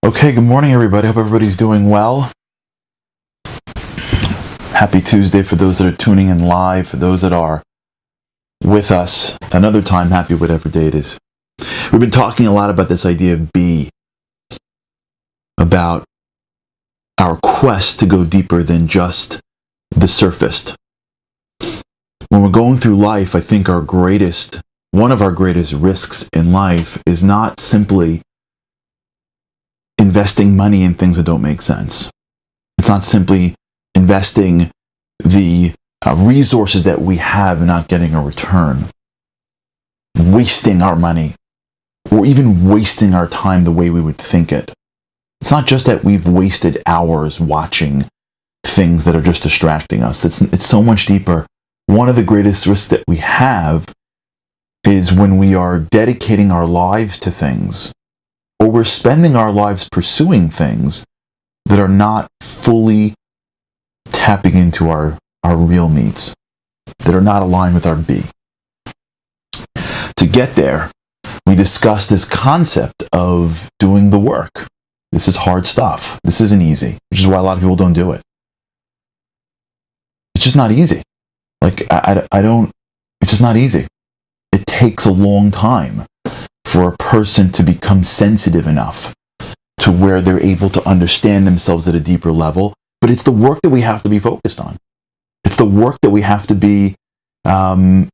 Okay, good morning, everybody. Hope everybody's doing well. Happy Tuesday for those that are tuning in live, for those that are with us another time, happy whatever day it is. We've been talking a lot about this idea of be, about our quest to go deeper than just the surface. When we're going through life, I think one of our greatest risks in life is not simply investing money in things that don't make sense. It's not simply investing the resources that we have and not getting a return. Wasting our money, or even wasting our time the way we would think it. It's not just that we've wasted hours watching things that are just distracting us. It's so much deeper. One of the greatest risks that we have is when we are dedicating our lives to things, or we're spending our lives pursuing things that are not fully tapping into our real needs, that are not aligned with our be. To get there, we discussed this concept of doing the work. This is hard stuff. This isn't easy, which is why a lot of people don't do it. It's just not easy. It's just not easy. It takes a long time for a person to become sensitive enough to where they're able to understand themselves at a deeper level. But it's the work that we have to be focused on. It's the work that we have to be going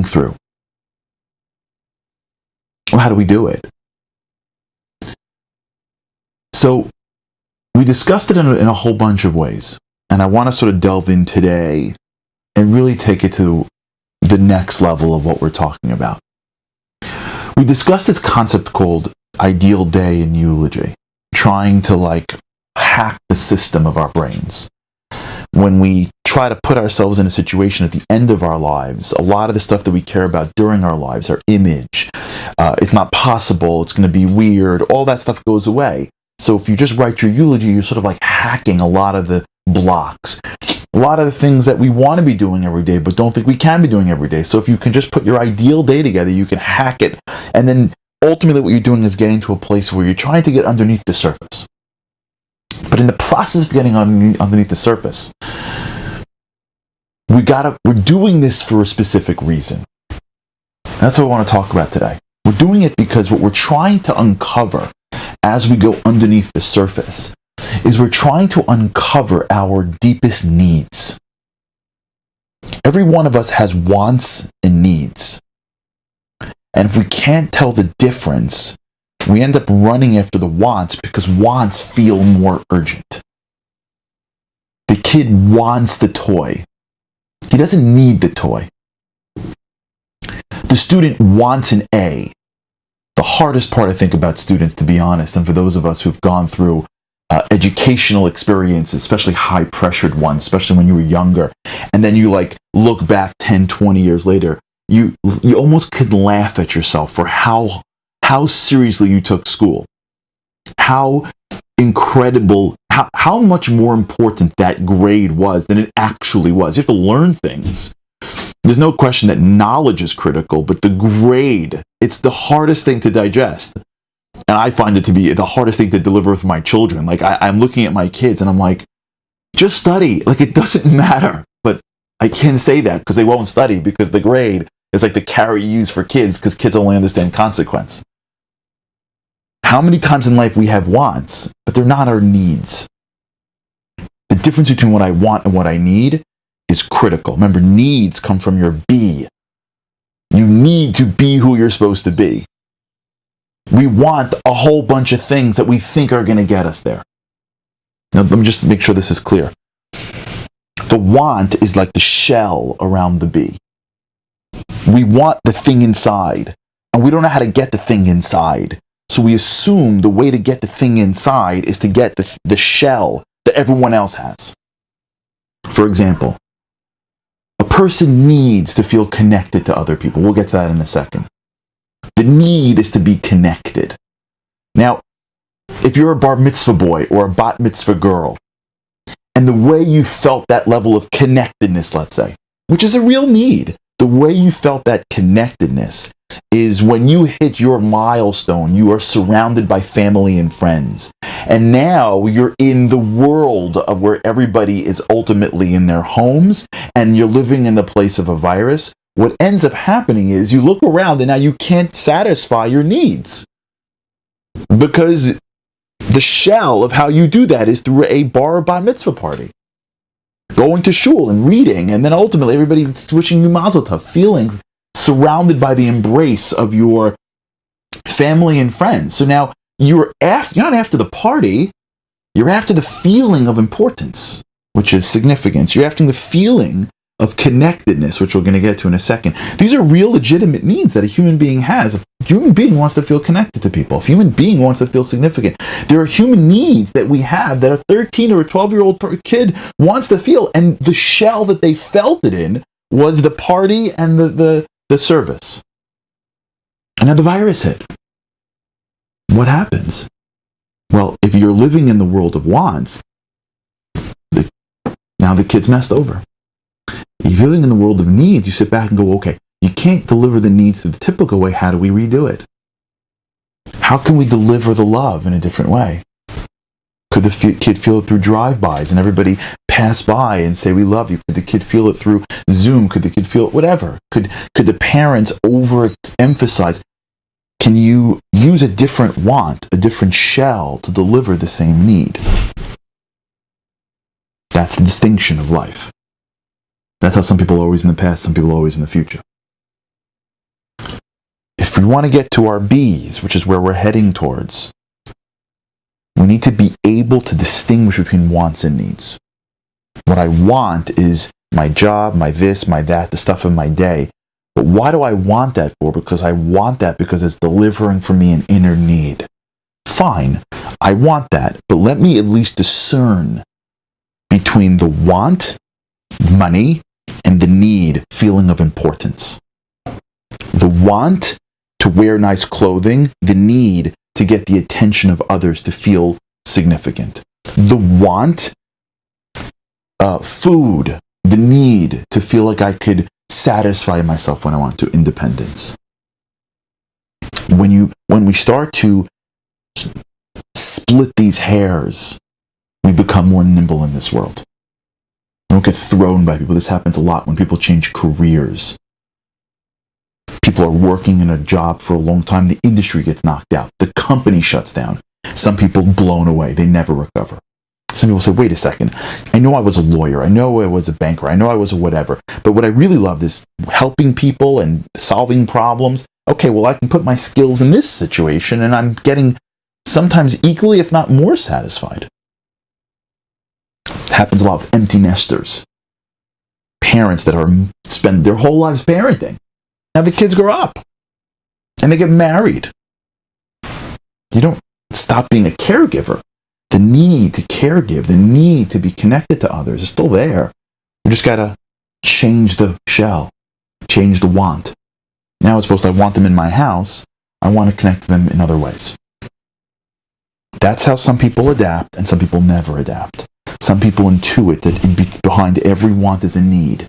through. Well, how do we do it? So we discussed it in a whole bunch of ways. And I want to sort of delve in today and really take it to the next level of what we're talking about. We discussed this concept called ideal day and eulogy, trying to hack the system of our brains. When we try to put ourselves in a situation at the end of our lives, a lot of the stuff that we care about during our lives, our image, it's not possible, it's going to be weird, all that stuff goes away. So if you just write your eulogy, you're sort of hacking a lot of the blocks. A lot of the things that we want to be doing every day, but don't think we can be doing every day. So if you can just put your ideal day together, you can hack it. And then ultimately what you're doing is getting to a place where you're trying to get underneath the surface. But in the process of getting underneath the surface, we're doing this for a specific reason. That's what I want to talk about today. We're doing it because what we're trying to uncover as we go underneath the surface is we're trying to uncover our deepest needs. Every one of us has wants and needs. And if we can't tell the difference, we end up running after the wants because wants feel more urgent. The kid wants the toy. He doesn't need the toy. The student wants an A. The hardest part, I think, about students, to be honest, and for those of us who've gone through educational experiences, especially high-pressured ones, especially when you were younger, and then you look back 10, 20 years later, you almost could laugh at yourself for how seriously you took school, how incredible, how much more important that grade was than it actually was. You have to learn things. There's no question that knowledge is critical, but the grade, it's the hardest thing to digest. And I find it to be the hardest thing to deliver with my children. I'm looking at my kids and I'm like, just study. It doesn't matter. But I can't say that because they won't study, because the grade is the carrot you use for kids, because kids only understand consequence. How many times in life we have wants, but they're not our needs. The difference between what I want and what I need is critical. Remember, needs come from your be. You need to be who you're supposed to be. We want a whole bunch of things that we think are going to get us there. Now, let me just make sure this is clear. The want is like the shell around the be. We want the thing inside, and we don't know how to get the thing inside. So we assume the way to get the thing inside is to get the shell that everyone else has. For example, a person needs to feel connected to other people. We'll get to that in a second. The need is to be connected. Now, if you're a bar mitzvah boy or a bat mitzvah girl, and the way you felt that level of connectedness, let's say, which is a real need, the way you felt that connectedness is when you hit your milestone, you are surrounded by family and friends. And now you're in the world of where everybody is ultimately in their homes and you're living in the place of a virus. What ends up happening is you look around and now you can't satisfy your needs. Because the shell of how you do that is through a bar bat mitzvah party. Going to shul and reading, and then ultimately everybody's wishing you mazel tov, feeling surrounded by the embrace of your family and friends. So now you're not after the party, you're after the feeling of importance, which is significance. You're after the feeling of connectedness, which we're going to get to in a second. These are real legitimate needs that a human being has. A human being wants to feel connected to people. A human being wants to feel significant. There are human needs that we have that a 13 or a 12-year-old kid wants to feel, and the shell that they felt it in was the party and the service. And now the virus hit. What happens? Well, if you're living in the world of wants, now the kid's messed over. If you're living in the world of needs, you sit back and go, okay, you can't deliver the needs the typical way. How do we redo it? How can we deliver the love in a different way? Could the kid feel it through drive-bys and everybody pass by and say, we love you? Could the kid feel it through Zoom? Could the kid feel it, whatever? Could the parents overemphasize? Can you use a different want, a different shell to deliver the same need? That's the distinction of life. That's how some people are always in the past, some people are always in the future. If we want to get to our B's, which is where we're heading towards, we need to be able to distinguish between wants and needs. What I want is my job, my this, my that, the stuff of my day. But why do I want that for? Because I want that because it's delivering for me an inner need. Fine, I want that, but let me at least discern between the want, money, and the need, feeling of importance. The want to wear nice clothing, the need to get the attention of others to feel significant. The want, food, the need to feel like I could satisfy myself when I want to, independence. When we start to split these hairs, we become more nimble in this world. We don't get thrown by people. This happens a lot when people change careers. People are working in a job for a long time. The industry gets knocked out. The company shuts down. Some people blown away. They never recover. Some people say, wait a second. I know I was a lawyer. I know I was a banker. I know I was a whatever. But what I really loved is helping people and solving problems. Okay, well, I can put my skills in this situation and I'm getting sometimes equally, if not more, satisfied. It happens a lot with empty nesters. Parents that spend their whole lives parenting. Now the kids grow up and they get married. You don't stop being a caregiver. The need to caregive, the need to be connected to others is still there. We just got to change the shell, change the want. Now as opposed to I want them in my house, I want to connect to them in other ways. That's how some people adapt and some people never adapt. Some people intuit that behind every want is a need.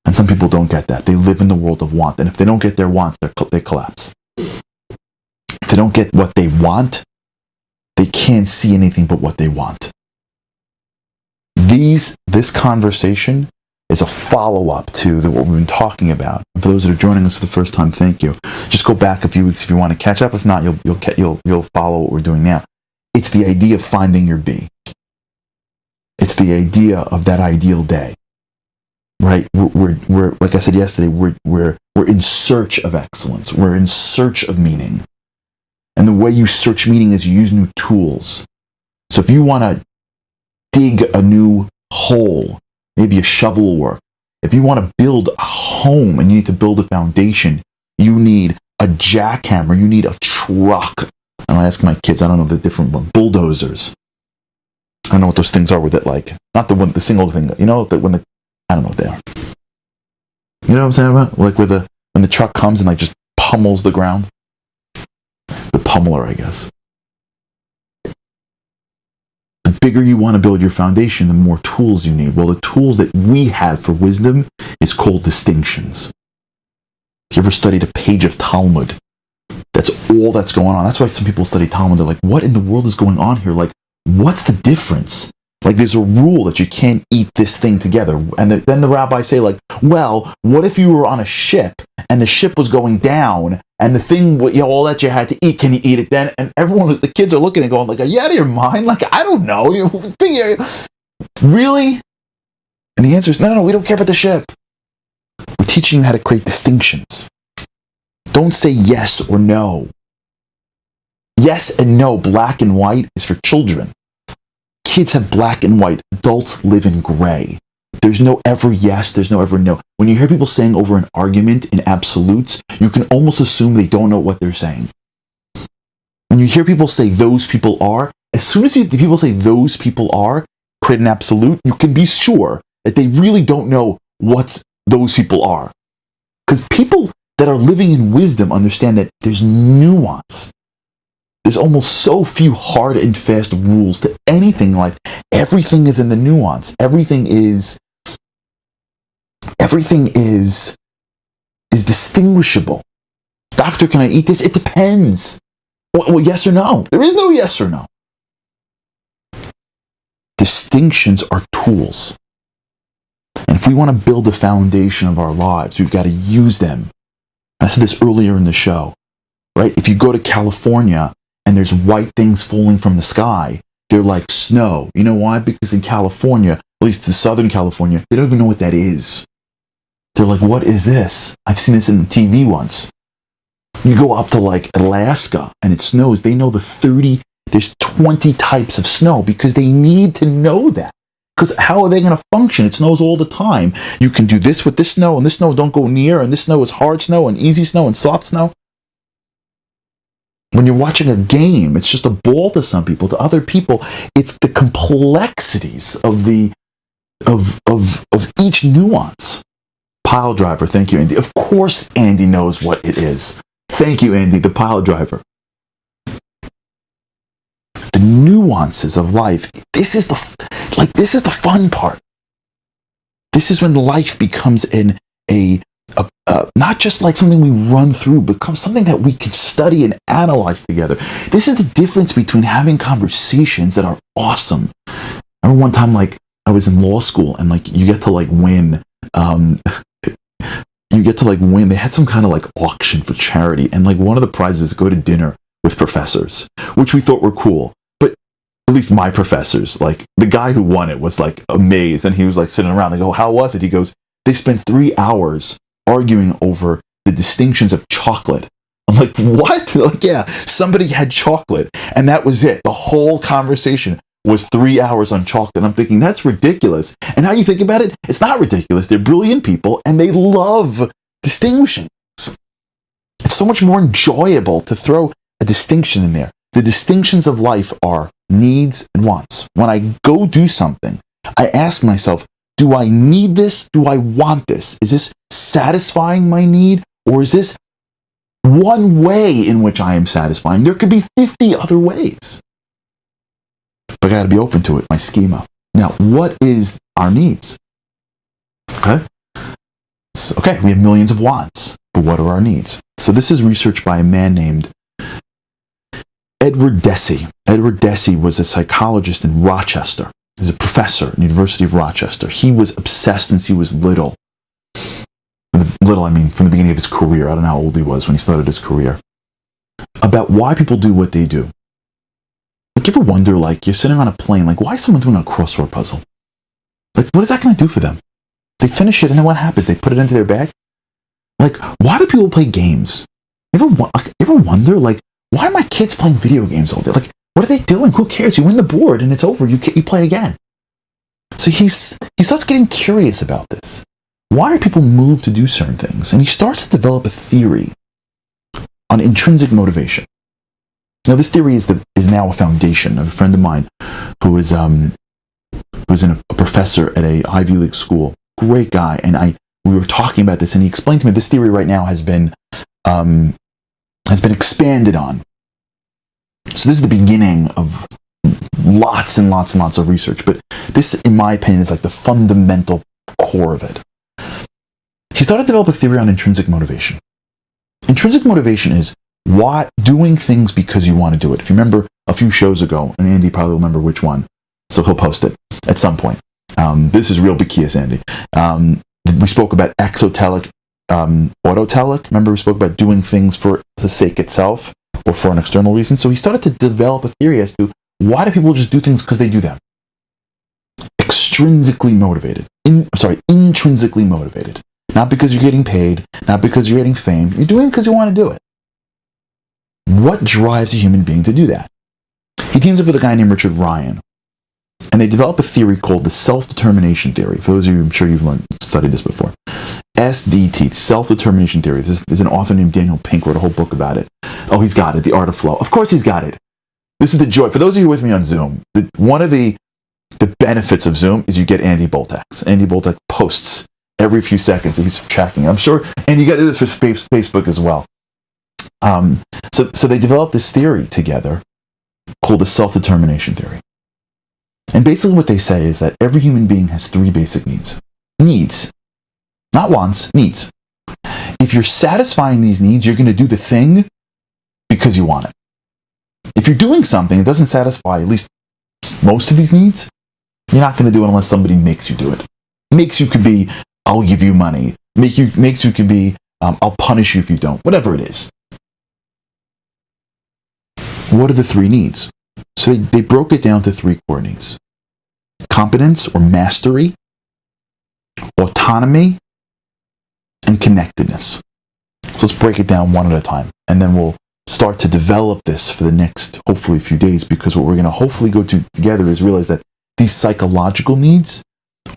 And some people don't get that. They live in the world of want. And if they don't get their wants, they collapse. If they don't get what they want, they can't see anything but what they want. This conversation is a follow-up to what we've been talking about. And for those that are joining us for the first time, thank you. Just go back a few weeks if you want to catch up. If not, you'll follow what we're doing now. It's the idea of finding your B. It's the idea of that ideal day. Right? We're like I said yesterday, we're in search of excellence. We're in search of meaning. And the way you search meaning is you use new tools. So if you want to dig a new hole, maybe a shovel will work. If you want to build a home and you need to build a foundation, you need a jackhammer, you need a truck. And I ask my kids, I don't know the different one, bulldozers. I don't know what those things are with it, like, not the single thing, you know, that I don't know what they are. You know what I'm saying about? Like when the truck comes and like just pummels the ground. The pummeler, I guess. The bigger you want to build your foundation, the more tools you need. Well, the tools that we have for wisdom is called distinctions. You ever studied a page of Talmud? That's all that's going on. That's why some people study Talmud. They're like, what in the world is going on here? Like, what's the difference? Like, there's a rule that you can't eat this thing together. And then the rabbis say, like, well, what if you were on a ship and the ship was going down and the thing, all that you had to eat, can you eat it then? And the kids are looking and going, like, are you out of your mind? Like, I don't know. Really? And the answer is, no, we don't care about the ship. We're teaching you how to create distinctions. Don't say yes or no. Yes and no, black and white, is for children. Kids have black and white. Adults live in gray. There's no ever yes, there's no ever no. When you hear people saying over an argument in absolutes, you can almost assume they don't know what they're saying. When you hear people say those people are, as soon as people say those people are, create an absolute, you can be sure that they really don't know what those people are. Because people that are living in wisdom understand that there's nuance. There's almost so few hard and fast rules to anything in life. Everything is in the nuance. Everything is distinguishable. Doctor, can I eat this? It depends. Well, yes or no. There is no yes or no. Distinctions are tools. And if we want to build a foundation of our lives, we've got to use them. I said this earlier in the show, right? If you go to California and there's white things falling from the sky, they're like snow. You know why? Because in California, at least in Southern California, they don't even know what that is. They're like, what is this? I've seen this in the TV once. You go up to like Alaska and it snows. They know there's 20 types of snow because they need to know that. Because how are they going to function? It snows all the time. You can do this with this snow, and this snow don't go near, and this snow is hard snow, and easy snow, and soft snow. When you're watching a game, it's just a ball to some people. To other people, it's the complexities of each nuance. Pile driver, thank you, Andy. Of course, Andy knows what it is. Thank you, Andy, the pile driver. The nuances of life. This is the fun part. This is when life becomes not just like something we run through, becomes something that we could study and analyze together. This is the difference between having conversations that are awesome. I remember one time, like, I was in law school and like you get to win. They had some kind of like auction for charity, and like one of the prizes is go to dinner with professors, which we thought were cool. At least my professors, like the guy who won it was like amazed, and he was like sitting around. They go, how was it? He goes, they spent 3 hours arguing over the distinctions of chocolate. I'm like, what? They're like, yeah, somebody had chocolate and that was it. The whole conversation was 3 hours on chocolate. And I'm thinking, that's ridiculous. And how you think about it, it's not ridiculous. They're brilliant people and they love distinguishing. It's so much more enjoyable to throw a distinction in there. The distinctions of life are needs and wants. When I go do something, I ask myself, do I need this? Do I want this? Is this satisfying my need? Or is this one way in which I am satisfying? There could be 50 other ways. But I got to be open to it, my schema. Now, what is our needs? Okay, we have millions of wants, but what are our needs? So this is research by a man named Edward Deci. Edward Deci was a psychologist in Rochester. He's a professor at the University of Rochester. He was obsessed since he was little. Little, I mean, from the beginning of his career. I don't know how old he was when he started his career. About why people do what they do. Like, you ever wonder, like, you're sitting on a plane, like, why is someone doing a crossword puzzle? Like, what is that going to do for them? They finish it, and then what happens? They put it into their bag? Like, why do people play games? You ever wonder, like, why are my kids playing video games all day? Like, what are they doing? Who cares? You win the board and it's over. You play again. So he starts getting curious about this. Why are people moved to do certain things? And he starts to develop a theory on intrinsic motivation. Now, this theory is now a foundation of a friend of mine who is a professor at a Ivy League school. Great guy. And we were talking about this, and he explained to me this theory right now has been expanded on. So this is the beginning of lots and lots and lots of research, but this, in my opinion, is like the fundamental core of it. He started to develop a theory on intrinsic motivation. Intrinsic motivation is doing things because you want to do it. If you remember a few shows ago, and Andy probably will remember which one, so he'll post it at some point. This is real Bakias, Andy. We spoke about exotelic, autotelic. Remember we spoke about doing things for the sake itself or for an external reason. So he started to develop a theory as to why do people just do things because they do them. Intrinsically motivated. Not because you're getting paid, not because you're getting fame. You're doing it because you want to do it. What drives a human being to do that? He teams up with a guy named Richard Ryan, and they develop a theory called the SelfDetermination Theory. For those of you, I'm sure you've studied this before. SDT, Self-Determination Theory. There's an author named Daniel Pink, wrote a whole book about it. Oh, he's got it, The Art of Flow. Of course he's got it. This is the joy. For those of you with me on Zoom, one of the benefits of Zoom is you get Andy Boltax. Andy Boltax posts every few seconds. He's tracking. I'm sure, and you got to do this for Facebook as well. So they developed this theory together called the Self-Determination Theory. And basically what they say is that every human being has three basic needs. Needs. Not wants, needs. If you're satisfying these needs, you're going to do the thing because you want it. If you're doing something that doesn't satisfy at least most of these needs, you're not going to do it unless somebody makes you do it. Makes you could be, I'll give you money. Makes you could be, I'll punish you if you don't. Whatever it is. What are the three needs? So they broke it down to three core needs. Competence or mastery, autonomy, and connectedness. So let's break it down one at a time. And then we'll start to develop this for the next, hopefully, few days, because what we're going to hopefully go to together is realize that these psychological needs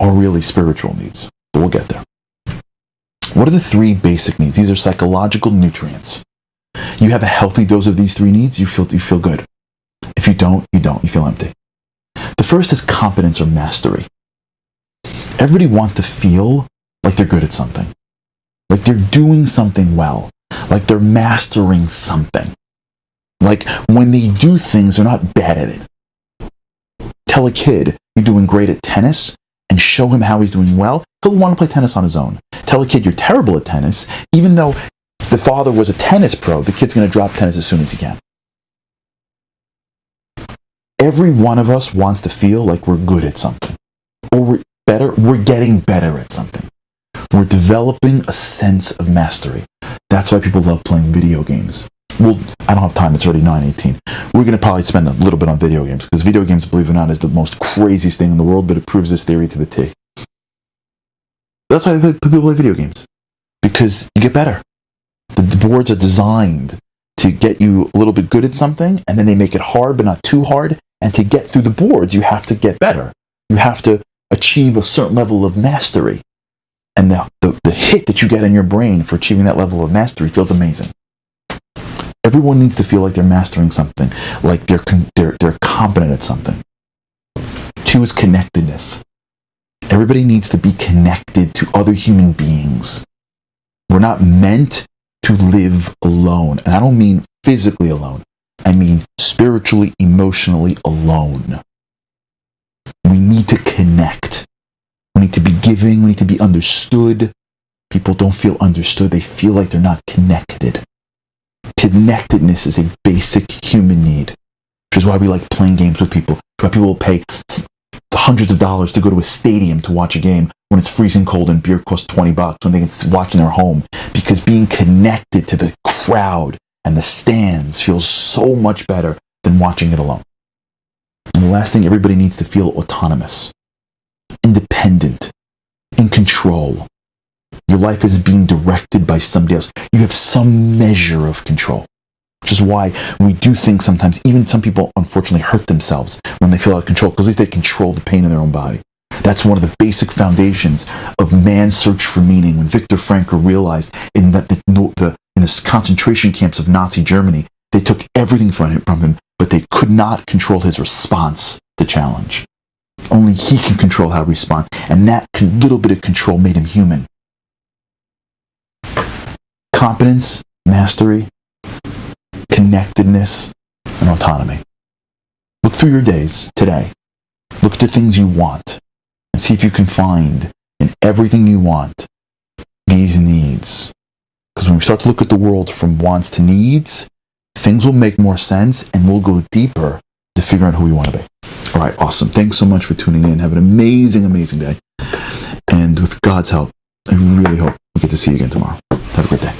are really spiritual needs. But we'll get there. What are the three basic needs? These are psychological nutrients. You have a healthy dose of these three needs, you feel good. If you don't, you don't. You feel empty. The first is competence or mastery. Everybody wants to feel like they're good at something. Like they're doing something well. Like they're mastering something. Like when they do things, they're not bad at it. Tell a kid you're doing great at tennis and show him how he's doing well, he'll want to play tennis on his own. Tell a kid you're terrible at tennis, even though the father was a tennis pro, the kid's going to drop tennis as soon as he can. Every one of us wants to feel like we're good at something. Or we're getting better at something. We're developing a sense of mastery. That's why people love playing video games. Well, I don't have time, it's already 9:18. We're going to probably spend a little bit on video games, because video games, believe it or not, is the most craziest thing in the world, but it proves this theory to the T. That's why people play video games. Because you get better. The boards are designed to get you a little bit good at something, and then they make it hard, but not too hard. And to get through the boards, you have to get better. You have to achieve a certain level of mastery. And the hit that you get in your brain for achieving that level of mastery feels amazing. Everyone needs to feel like they're mastering something, like they're competent at something. 2 is connectedness. Everybody needs to be connected to other human beings. We're not meant to live alone. And I don't mean physically alone. I mean spiritually, emotionally alone. We need to connect. We need to be giving. We need to be understood. People don't feel understood. They feel like they're not connected. Connectedness is a basic human need, which is why we like playing games with people. Which is why people will pay hundreds of dollars to go to a stadium to watch a game when it's freezing cold and beer costs $20 when they can watch in their home. Because being connected to the crowd and the stands feels so much better than watching it alone. And the last thing, everybody needs to feel autonomous, independent, in control. Your life is being directed by somebody else. You have some measure of control, which is why we do think sometimes, even some people unfortunately hurt themselves when they feel out of control, because at least they control the pain in their own body. That's one of the basic foundations of man's search for meaning. When Viktor Franko realized in the concentration camps of Nazi Germany, they took everything from him, but they could not control his response to challenge. Only he can control how he responds, and that little bit of control made him human. Competence, mastery, connectedness, and autonomy. Look through your days today. Look at the things you want and see if you can find in everything you want these needs. Because when we start to look at the world from wants to needs, things will make more sense and we'll go deeper to figure out who we want to be. All right, awesome. Thanks so much for tuning in. Have an amazing, amazing day. And with God's help, I really hope we get to see you again tomorrow. Have a great day.